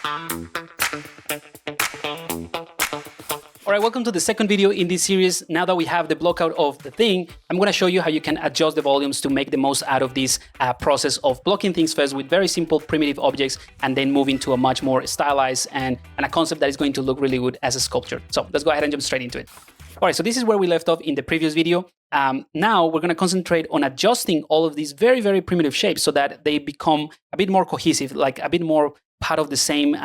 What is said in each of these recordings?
All right, welcome to the second video in this series. Now that we have the blockout of the thing, I'm going to show you how you can adjust the volumes to make the most out of this process of blocking things first with very simple primitive objects and then move into a much more stylized and a concept that is going to look really good as a sculpture. So let's go ahead and jump straight into it. All right, so this is where we left off in the previous video. Now we're going to concentrate on adjusting all of these very, very primitive shapes so that they become a bit more cohesive, like a bit more part of the same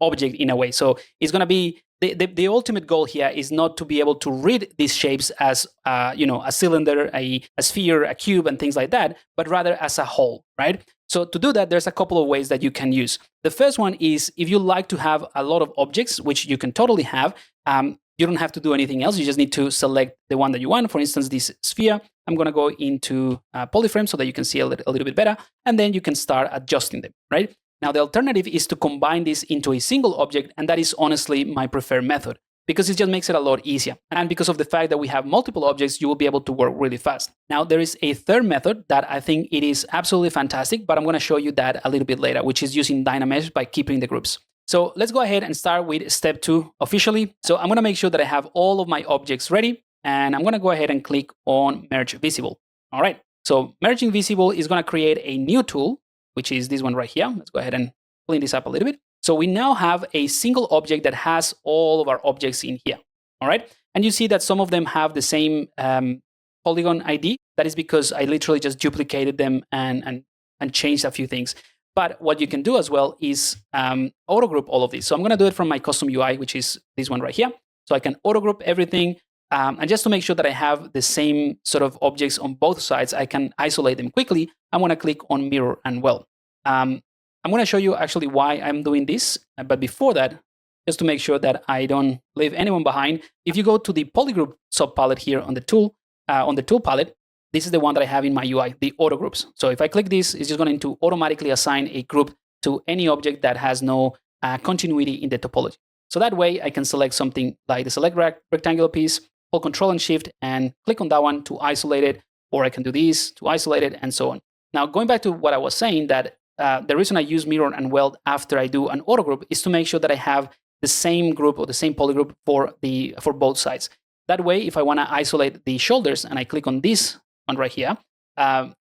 object in a way. So it's going to be the ultimate goal here is not to be able to read these shapes as a cylinder, a sphere, a cube, and things like that, but rather as a whole, right? So to do that, there's a couple of ways that you can use. The first one is if you like to have a lot of objects, which you can totally have, you don't have to do anything else. You just need to select the one that you want. For instance, this sphere, I'm going to go into polyframe so that you can see a little bit better, and then you can start adjusting them, right? Now, the alternative is to combine this into a single object, and that is honestly my preferred method because it just makes it a lot easier. And because of the fact that we have multiple objects, you will be able to work really fast. Now, there is a third method that I think it is absolutely fantastic, but I'm going to show you that a little bit later, which is using Dynamesh by keeping the groups. So let's go ahead and start with step 2 officially. So I'm going to make sure that I have all of my objects ready, and I'm going to go ahead and click on Merge Visible. All right, so Merging Visible is going to create a new tool, which is this one right here. Let's go ahead and clean this up a little bit. So we now have a single object that has all of our objects in here, all right? And you see that some of them have the same polygon ID. That is because I literally just duplicated them and changed a few things. But what you can do as well is auto group all of these. So I'm gonna do it from my custom UI, which is this one right here. So I can auto group everything. And just to make sure that I have the same sort of objects on both sides, I can isolate them quickly. I'm going to click on Mirror and Weld. I'm going to show you actually why I'm doing this. But before that, just to make sure that I don't leave anyone behind, if you go to the Polygroup subpalette here on the tool palette, this is the one that I have in my UI, the auto groups. So if I click this, it's just going to automatically assign a group to any object that has no continuity in the topology. So that way I can select something like the select rectangular piece, hold Control and Shift and click on that one to isolate it, or I can do this to isolate it, and so on. Now, going back to what I was saying, that the reason I use Mirror and Weld after I do an auto group is to make sure that I have the same group or the same polygroup for both sides. That way, if I want to isolate the shoulders and I click on this one right here,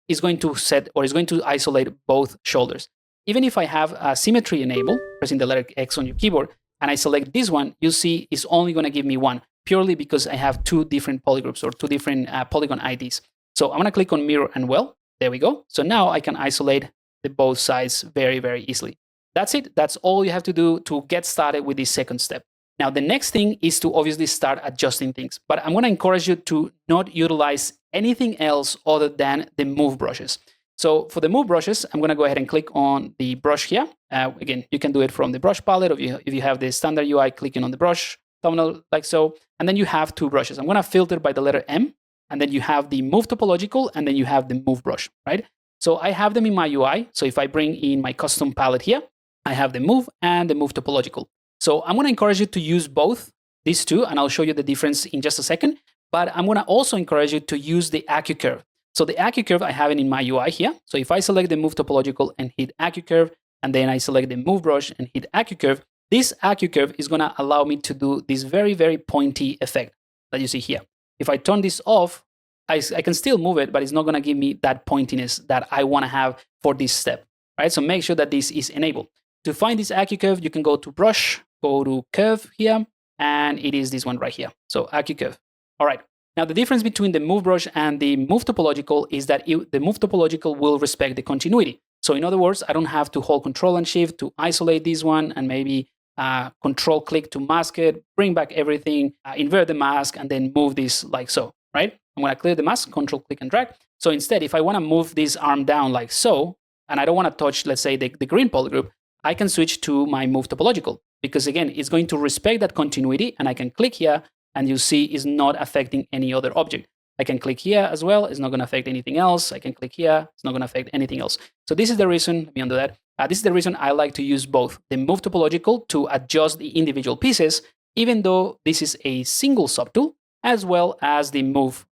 it's going to isolate both shoulders. Even if I have symmetry enabled, pressing the letter X on your keyboard, and I select this one, you see it's only going to give me one, purely because I have two different polygroups or two different polygon IDs. So I'm going to click on Mirror and Weld. There we go. So now I can isolate the both sides very, very easily. That's it. That's all you have to do to get started with this second step. Now, the next thing is to obviously start adjusting things. But I'm going to encourage you to not utilize anything else other than the move brushes. So for the move brushes, I'm going to go ahead and click on the brush here. Again, you can do it from the brush palette, or if you have the standard UI, clicking on the brush thumbnail like so. And then you have two brushes. I'm going to filter by the letter M. And then you have the move topological, and then you have the move brush, right? So I have them in my UI. So if I bring in my custom palette here, I have the move and the move topological. So I'm going to encourage you to use both these two, and I'll show you the difference in just a second. But I'm going to also encourage you to use the AccuCurve. So the AccuCurve, I have it in my UI here. So if I select the move topological and hit AccuCurve, and then I select the move brush and hit AccuCurve, this AccuCurve is going to allow me to do this very, very pointy effect that you see here. If I turn this off, I can still move it, but it's not going to give me that pointiness that I want to have for this step, right? So make sure that this is enabled. To find this AccuCurve, you can go to Brush, go to Curve here, and it is this one right here. So AccuCurve. All right. Now, the difference between the move brush and the move topological is that the move topological will respect the continuity. So in other words, I don't have to hold Control and Shift to isolate this one and maybe Control click to mask it, bring back everything, invert the mask, and then move this like so, right? I'm going to clear the mask, Control click and drag. So instead, if I want to move this arm down like so, and I don't want to touch, let's say, the green polygroup, I can switch to my move topological, because again, it's going to respect that continuity, and I can click here, and you see it's not affecting any other object. I can click here as well. It's not going to affect anything else. I can click here. It's not going to affect anything else. So this is the reason, let me undo that. This is the reason I like to use both the move topological to adjust the individual pieces, even though this is a single subtool, as well as the move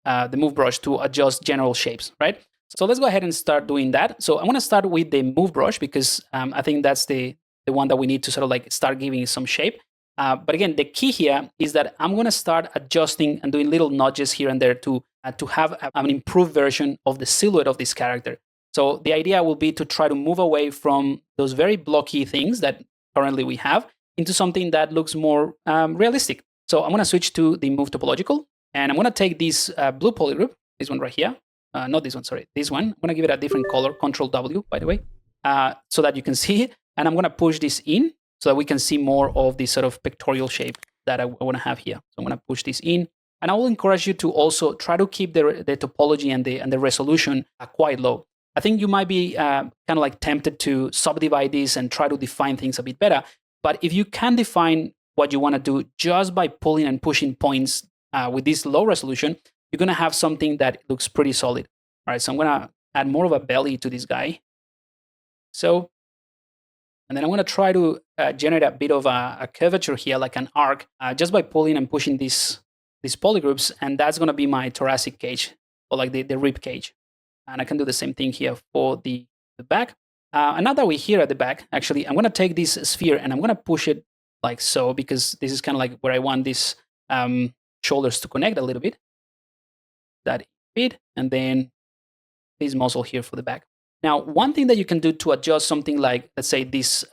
brush to adjust general shapes, right? So let's go ahead and start doing that. So I'm going to start with the move brush because I think that's the the one that we need to sort of like start giving some shape. But again, the key here is that I'm going to start adjusting and doing little nudges here and there to have an improved version of the silhouette of this character. So the idea will be to try to move away from those very blocky things that currently we have into something that looks more realistic. So I'm going to switch to the move topological, and I'm going to take this blue polygroup, this one right here. Not this one, sorry, this one. I'm going to give it a different color, Control W, by the way, so that you can see it. And I'm going to push this in so that we can see more of this sort of pictorial shape that I want to have here. So I'm going to push this in. And I will encourage you to also try to keep the topology and the resolution quite low. I think you might be kind of like tempted to subdivide this and try to define things a bit better. But if you can define what you want to do just by pulling and pushing points with this low resolution, you're going to have something that looks pretty solid. All right, so I'm going to add more of a belly to this guy. So, and then I'm going to try to generate a bit of a curvature here, like an arc, just by pulling and pushing these polygroups. And that's going to be my thoracic cage, or like the rib cage. And I can do the same thing here for the back. And now that we're here at the back, actually, I'm going to take this sphere and I'm going to push it like so, because this is kind of like where I want these shoulders to connect a little bit. That bit, and then this muscle here for the back. Now, one thing that you can do to adjust something like, let's say, these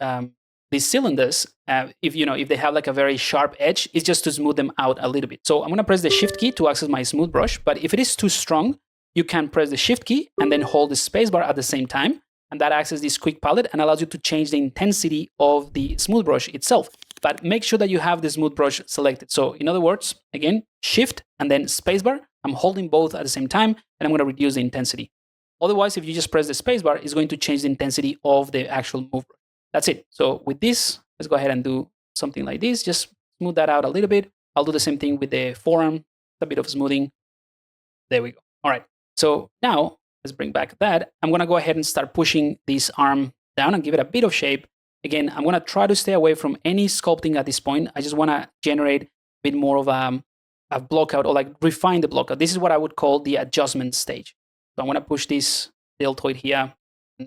cylinders, if they have like a very sharp edge, is just to smooth them out a little bit. So I'm going to press the Shift key to access my smooth brush. But if it is too strong, you can press the Shift key and then hold the spacebar at the same time. And that accesses this quick palette and allows you to change the intensity of the smooth brush itself. But make sure that you have the smooth brush selected. So in other words, again, Shift and then spacebar. I'm holding both at the same time, and I'm going to reduce the intensity. Otherwise, if you just press the spacebar, it's going to change the intensity of the actual move brush. That's it. So with this, let's go ahead and do something like this. Just smooth that out a little bit. I'll do the same thing with the forearm, a bit of smoothing. There we go. All right. So now let's bring back that. I'm going to go ahead and start pushing this arm down and give it a bit of shape. Again, I'm going to try to stay away from any sculpting at this point. I just want to generate a bit more of a blockout, or like refine the blockout. This is what I would call the adjustment stage. So I'm going to push this deltoid here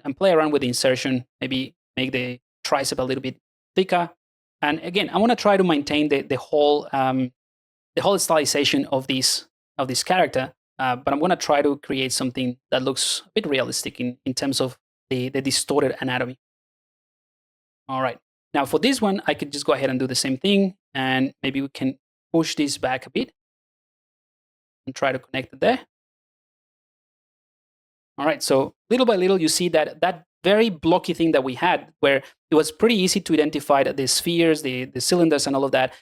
and play around with the insertion, maybe make the tricep a little bit thicker. And again, I want to try to maintain the whole stylization of this character, but I'm going to try to create something that looks a bit realistic in terms of the distorted anatomy. All right. Now for this one, I could just go ahead and do the same thing, and maybe we can push this back a bit and try to connect it there. All right, so little by little, you see that very blocky thing that we had, where it was pretty easy to identify the spheres, the cylinders, and all of that,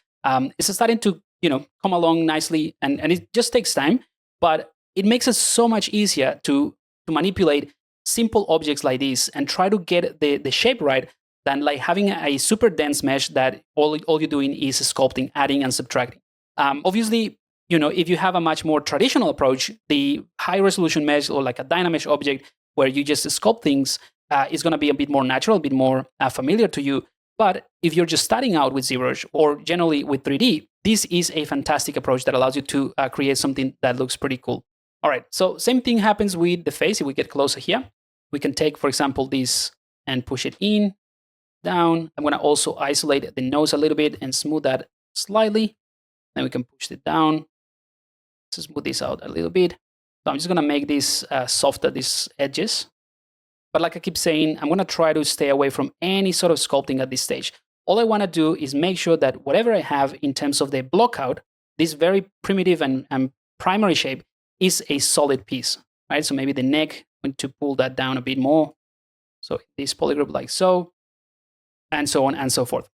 is starting to come along nicely, and it just takes time, but it makes it so much easier to manipulate simple objects like this and try to get the shape right, than like having a super dense mesh that all you're doing is sculpting, adding and subtracting. Obviously, if you have a much more traditional approach, the high resolution mesh or like a Dynamesh object where you just sculpt things is going to be a bit more natural, a bit more familiar to you. But if you're just starting out with ZBrush or generally with 3D, this is a fantastic approach that allows you to create something that looks pretty cool. All right, so same thing happens with the face. If we get closer here, we can take, for example, this and push it in, down. I'm going to also isolate the nose a little bit and smooth that slightly. Then we can push it down to smooth this out a little bit. So I'm just going to make this softer, these edges. But like I keep saying, I'm going to try to stay away from any sort of sculpting at this stage. All I want to do is make sure that whatever I have in terms of the blockout, this very primitive and primary shape, is a solid piece. Right? So maybe the neck, I'm going to pull that down a bit more. So this polygroup like so, and so on and so forth.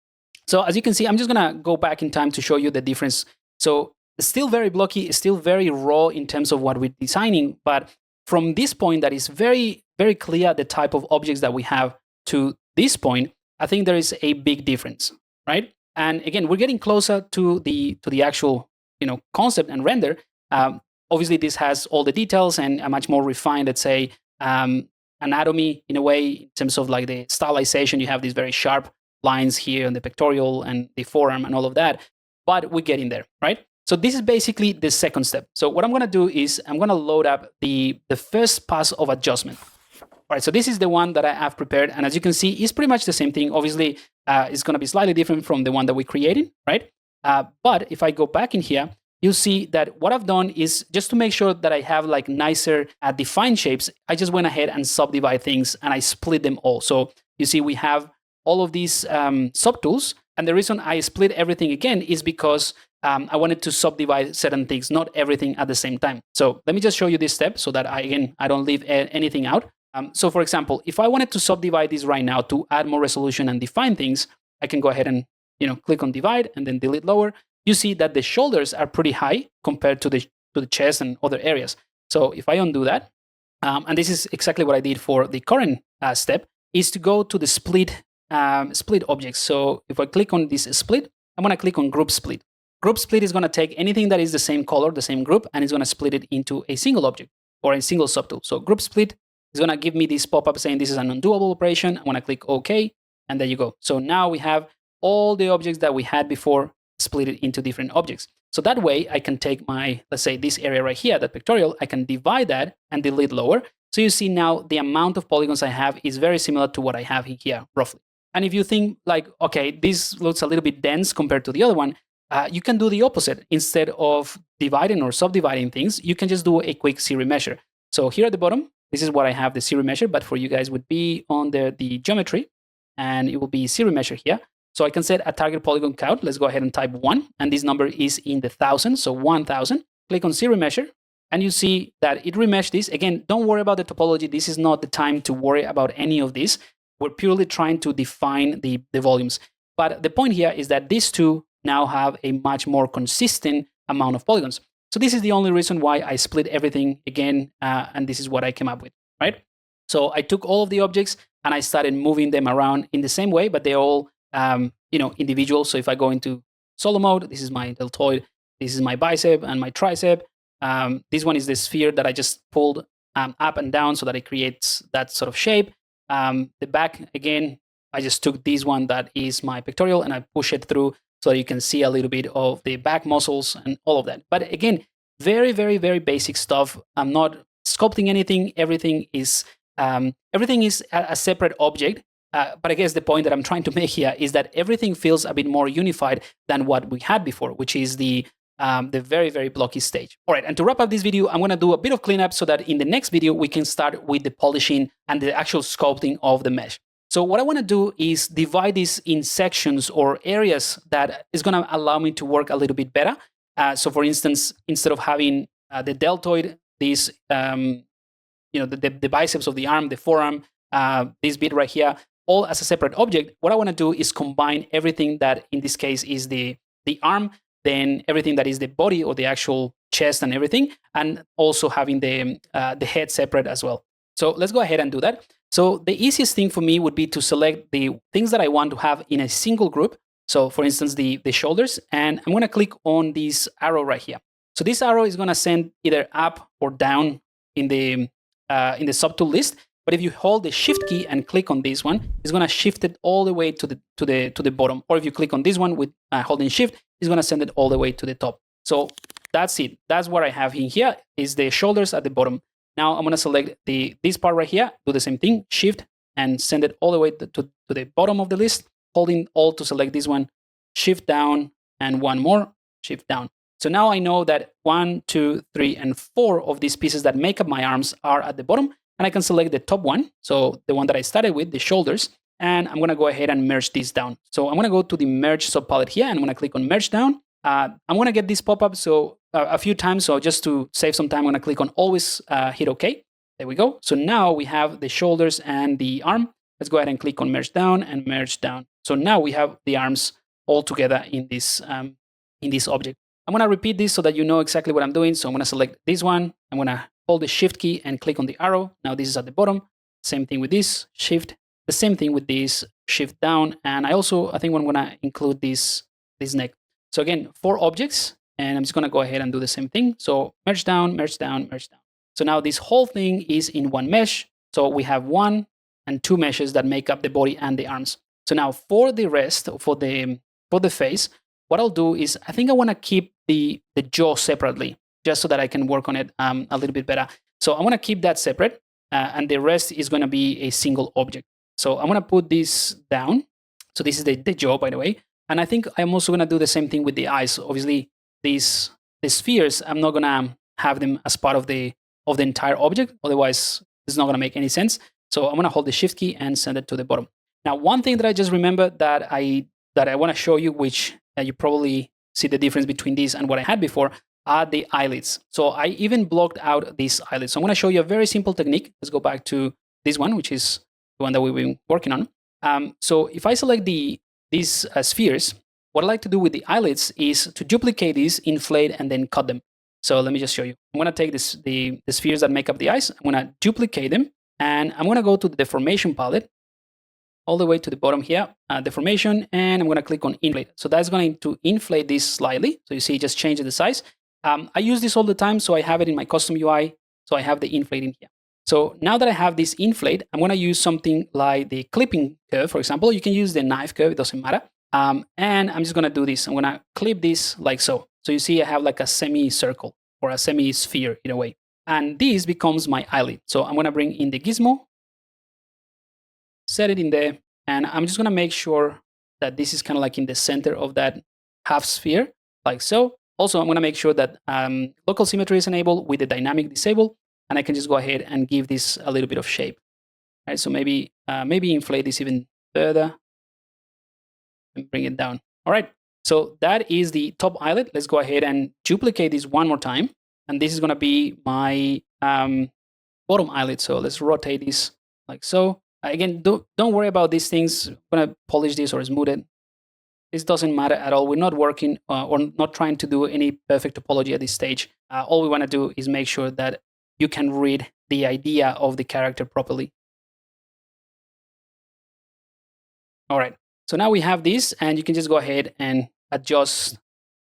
So as you can see, I'm just going to go back in time to show you the difference. So it's still very blocky, it's still very raw in terms of what we're designing. But from this point that is very, very clear the type of objects that we have to this point, I think there is a big difference, right? And again, we're getting closer to the actual concept and render. Obviously, this has all the details and a much more refined, let's say, anatomy in a way, in terms of like the stylization. You have these very sharp lines here on the pectoral and the forearm and all of that, but we're getting there, right? So this is basically the second step. So what I'm going to do is I'm going to load up the first pass of adjustment. All right, so this is the one that I have prepared. And as you can see, it's pretty much the same thing. Obviously, it's going to be slightly different from the one that we created, right? But if I go back in here, you'll see that what I've done is just to make sure that I have like nicer defined shapes, I just went ahead and subdivide things and I split them all. So you see we have all of these subtools. And the reason I split everything again is because I wanted to subdivide certain things, not everything at the same time. So let me just show you this step so that I don't leave anything out. So for example, if I wanted to subdivide this right now to add more resolution and define things, I can go ahead and click on divide and then delete lower. You see that the shoulders are pretty high compared to the chest and other areas. So if I undo that, and this is exactly what I did for the current step, is to go to the split objects. So if I click on this split, I'm going to click on group split. Group split is going to take anything that is the same color, the same group, and it's going to split it into a single object or a single subtool. So group split is going to give me this pop-up saying this is an undoable operation. I'm going to click OK, and there you go. So now we have all the objects that we had before split it into different objects. So that way I can take my, let's say this area right here, that pictorial, I can divide that and delete lower. So you see now the amount of polygons I have is very similar to what I have in here, roughly. And if you think like, okay, this looks a little bit dense compared to the other one, you can do the opposite. Instead of dividing or subdividing things, you can just do a quick series measure. So here at the bottom, this is what I have the series measure, but for you guys would be on the geometry, and it will be series measure here. So I can set a target polygon count. Let's go ahead and type 1, and this number is in the thousands, so 1,000. Click on series measure, and you see that it remeshed this. Again, don't worry about the topology. This is not the time to worry about any of this. We're purely trying to define the volumes. But the point here is that these two now have a much more consistent amount of polygons. So this is the only reason why I split everything again, and this is what I came up with, right? So I took all of the objects and I started moving them around in the same way, but they're all individual. So if I go into solo mode, this is my deltoid, this is my bicep and my tricep. This one is the sphere that I just pulled up and down so that it creates that sort of shape. The back, again, I just took this one that is my pectoral and I push it through so that you can see a little bit of the back muscles and all of that. But again, very, very, very basic stuff. I'm not sculpting anything. Everything is a separate object. But I guess the point that I'm trying to make here is that everything feels a bit more unified than what we had before, which is the very, very blocky stage. All right, and to wrap up this video, I'm going to do a bit of cleanup so that in the next video, we can start with the polishing and the actual sculpting of the mesh. So what I want to do is divide this in sections or areas that is going to allow me to work a little bit better. So for instance, instead of having the deltoid, this, the biceps of the arm, the forearm, this bit right here, all as a separate object, what I want to do is combine everything that in this case is the arm, then everything that is the body or the actual chest and everything, and also having the head separate as well. So let's go ahead and do that. So the easiest thing for me would be to select the things that I want to have in a single group. So for instance, the shoulders, and I'm going to click on this arrow right here. So this arrow is going to send either up or down in the subtool list. But if you hold the shift key and click on this one, it's going to shift it all the way to the bottom. Or if you click on this one with holding shift, it's going to send it all the way to the top. So that's it. That's what I have in here is the shoulders at the bottom. Now I'm going to select this part right here, do the same thing, shift, and send it all the way to the bottom of the list, holding Alt to select this one, shift down, and one more, shift down. So now I know that 1, 2, 3, and 4 of these pieces that make up my arms are at the bottom, and I can select the top one, so the one that I started with, the shoulders, and I'm going to go ahead and merge this down. So I'm going to go to the merge subpalette here, and I'm going to click on merge down. I'm going to get this pop-up a few times, so just to save some time, I'm going to click on always hit OK. There we go. So now we have the shoulders and the arm. Let's go ahead and click on merge down and merge down. So now we have the arms all together in this object. I'm going to repeat this so that you know exactly what I'm doing. So I'm going to select this one. I'm going to hold the shift key and click on the arrow. Now this is at the bottom. Same thing with this, shift. The same thing with this, shift down. And I think I'm going to include this neck. So again, 4 objects, and I'm just going to go ahead and do the same thing. So merge down, merge down, merge down. So now this whole thing is in one mesh. So we have 1 and 2 meshes that make up the body and the arms. So now for the rest, for the face, what I'll do is I think I want to keep the jaw separately, just so that I can work on it a little bit better. So I want to keep that separate. and the rest is going to be a single object. So I'm going to put this down. So this is the jaw, by the way. And I think I'm also going to do the same thing with the eyes. Obviously, the spheres, I'm not going to have them as part of the entire object. Otherwise, it's not going to make any sense. So I'm going to hold the Shift key and send it to the bottom. Now, one thing that I just remembered that I want to show you, which you probably see the difference between this and what I had before, are the eyelids. So I even blocked out these eyelids. So I'm going to show you a very simple technique. Let's go back to this one, which is the one that we've been working on. So if I select these spheres, what I like to do with the eyelids is to duplicate these, inflate, and then cut them. So let me just show you. I'm going to take the spheres that make up the eyes. I'm going to duplicate them, and I'm going to go to the deformation palette, all the way to the bottom here, deformation, and I'm going to click on inflate. So that's going to inflate this slightly. So you see, just change the size. I use this all the time, so I have it in my custom UI. So I have the inflate in here. So now that I have this inflate, I'm going to use something like the clipping curve, for example. You can use the knife curve, it doesn't matter. And I'm just going to do this. I'm going to clip this like so. So you see I have like a semicircle or a semi-sphere in a way. And this becomes my eyelid. So I'm going to bring in the gizmo, set it in there, and I'm just going to make sure that this is kind of like in the center of that half sphere, like so. Also, I'm going to make sure that local symmetry is enabled with the dynamic disabled, and I can just go ahead and give this a little bit of shape. All right, so maybe inflate this even further and bring it down. All right, so that is the top eyelid. Let's go ahead and duplicate this one more time, and this is going to be my bottom eyelid. So let's rotate this like so. Again, don't worry about these things. I'm going to polish this or smooth it. This doesn't matter at all. We're not working or not trying to do any perfect topology at this stage. All we want to do is make sure that you can read the idea of the character properly. All right, so now we have this, and you can just go ahead and adjust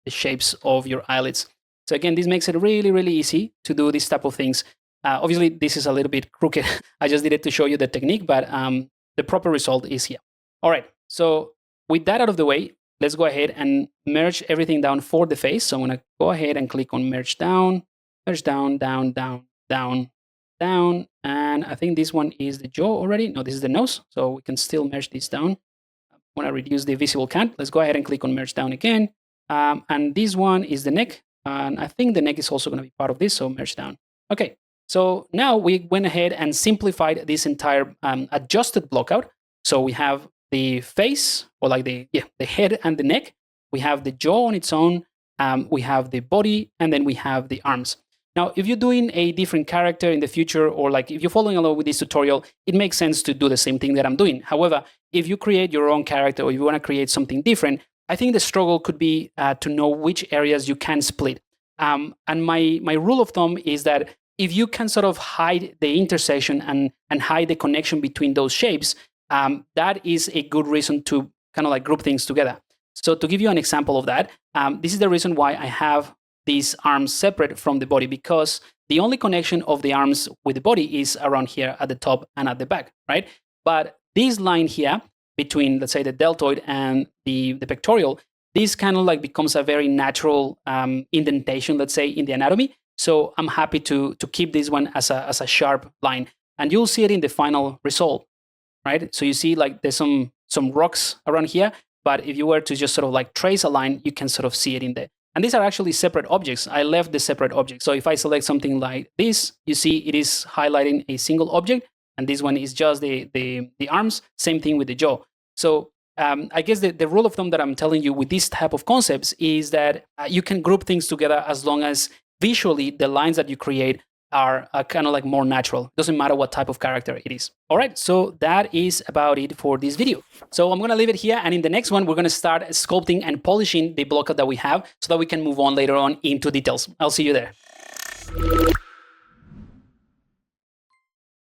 the shapes of your eyelids. So again, this makes it really, really easy to do this type of things. Obviously, this is a little bit crooked. I just did it to show you the technique, but the proper result is here. All right, so with that out of the way, let's go ahead and merge everything down for the face. So I'm going to go ahead and click on merge down, down, down, down. And I think this one is the jaw already. No, this is the nose. So we can still merge this down. I want to reduce the visible count. Let's go ahead and click on merge down again. And this one is the neck. And I think the neck is also going to be part of this. So merge down. Okay. So now we went ahead and simplified this entire adjusted blockout. So we have the face, or like the head and the neck. We have the jaw on its own. We have the body, and then we have the arms. Now, if you're doing a different character in the future, or like if you're following along with this tutorial, it makes sense to do the same thing that I'm doing. However, if you create your own character or you want to create something different, I think the struggle could be to know which areas you can split. And my rule of thumb is that if you can sort of hide the intersection and hide the connection between those shapes, that is a good reason to kind of like group things together. So to give you an example of that, this is the reason why I have these arms separate from the body, because the only connection of the arms with the body is around here at the top and at the back, right? But this line here between, let's say, the deltoid and the pectoral, this kind of like becomes a very natural indentation, let's say, in the anatomy. So I'm happy to keep this one as a sharp line, and you'll see it in the final result, right? So you see like there's some rocks around here, but if you were to just sort of like trace a line, you can sort of see it in there. And these are actually separate objects. I left the separate objects. So if I select something like this, you see it is highlighting a single object, and this one is just the arms. Same thing with the jaw. So I guess the rule of thumb that I'm telling you with this type of concepts is that you can group things together as long as visually the lines that you create are kind of like more natural. Doesn't matter what type of character it is. All right, so that is about it for this video. So I'm gonna leave it here, and in the next one, we're gonna start sculpting and polishing the blockout that we have so that we can move on later on into details. I'll see you there.